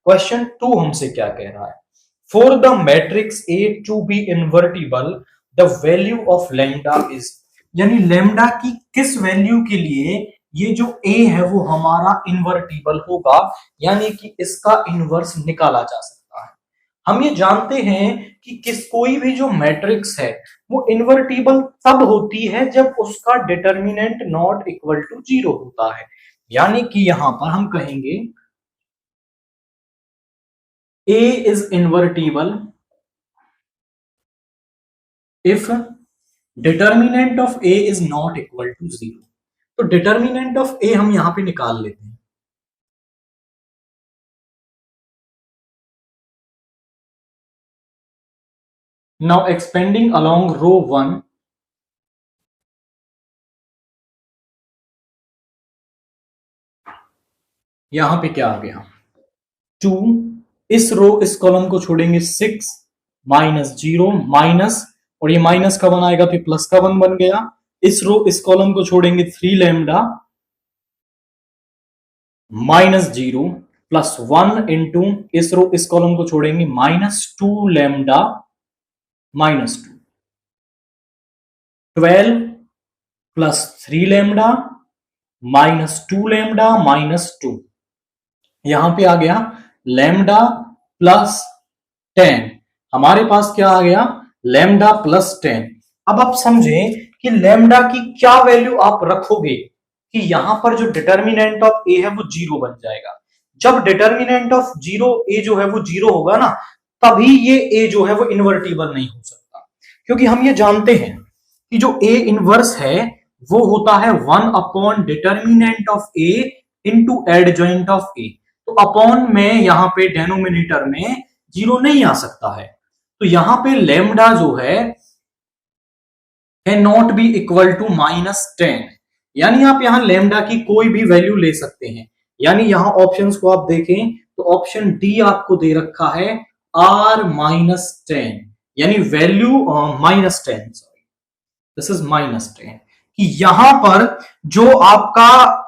Question 2 हमसे क्या कह रहा है, for the matrix A to be invertible the value of lambda is, यानी लैम्डा की किस वैल्यू के लिए ये जो ए है वो हमारा इन्वर्टिबल होगा, यानी कि इसका इन्वर्स निकाला जा सकता है। हम ये जानते हैं कि कोई भी जो मैट्रिक्स है वो इन्वर्टिबल तब होती है जब उसका डिटर्मिनेंट नॉट इक्वल टू 0 होता है, यानी कि यहां पर हम कहेंगे A is invertible if determinant of A is not equal to 0। तो determinant of A हम यहां पे निकाल लेते हैं। Now expanding along row 1, यहां पे क्या आ गया 2, इस रो इस कॉलम को छोड़ेंगे 6 माइनस 0 माइनस, और ये माइनस का 1 आएगा तो प्लस का 1 बन गया। इस रो इस कॉलम को छोड़ेंगे 3 लैम्डा माइनस 0 प्लस 1 इंटू इस रो इस कॉलम को छोड़ेंगे -2 lambda minus 2, 12 plus 3 lambda -2 lambda -2, यहां पे आ गया लैम्डा प्लस 10, हमारे पास क्या आ गया लैम्डा प्लस 10। अब आप समझें कि लैम्डा की क्या वैल्यू आप रखोगे कि यहां पर जो डिटर्मिनेंट ऑफ ए है वो 0 बन जाएगा। जब डिटर्मिनेंट ऑफ 0 ए जो है वो 0 होगा ना, तभी ये ए जो है वो इन्वर्टिबल नहीं हो सकता, क्योंकि हम ये जानते हैं कि जो ए इनवर्स है वो होता है 1 upon determinant of A into adjoint of A. तो अपॉन में यहां पे डेनोमिनेटर में 0 नहीं आ सकता है, तो यहां पे लैम्डा जो है can not be equal to -10, यानी आप यहां लैम्डा की कोई भी वैल्यू ले सकते हैं। यानी यहां ऑप्शंस को आप देखें तो ऑप्शन डी आपको दे रखा है R-10, यानी वैल्यू -10, सॉरी दिस इज -10, कि यहां पर जो आपका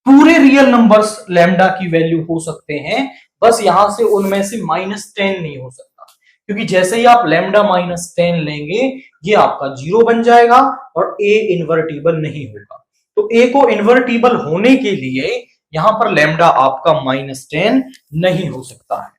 पूरे रियल नंबर्स लैम्डा की वैल्यू हो सकते हैं, बस यहां से उनमें से -10 नहीं हो सकता, क्योंकि जैसे ही आप लैम्डा -10 लेंगे ये आपका 0 बन जाएगा और ए इन्वर्टिबल नहीं होगा। तो ए को इन्वर्टिबल होने के लिए यहां पर लैम्डा आपका -10 नहीं हो सकता है।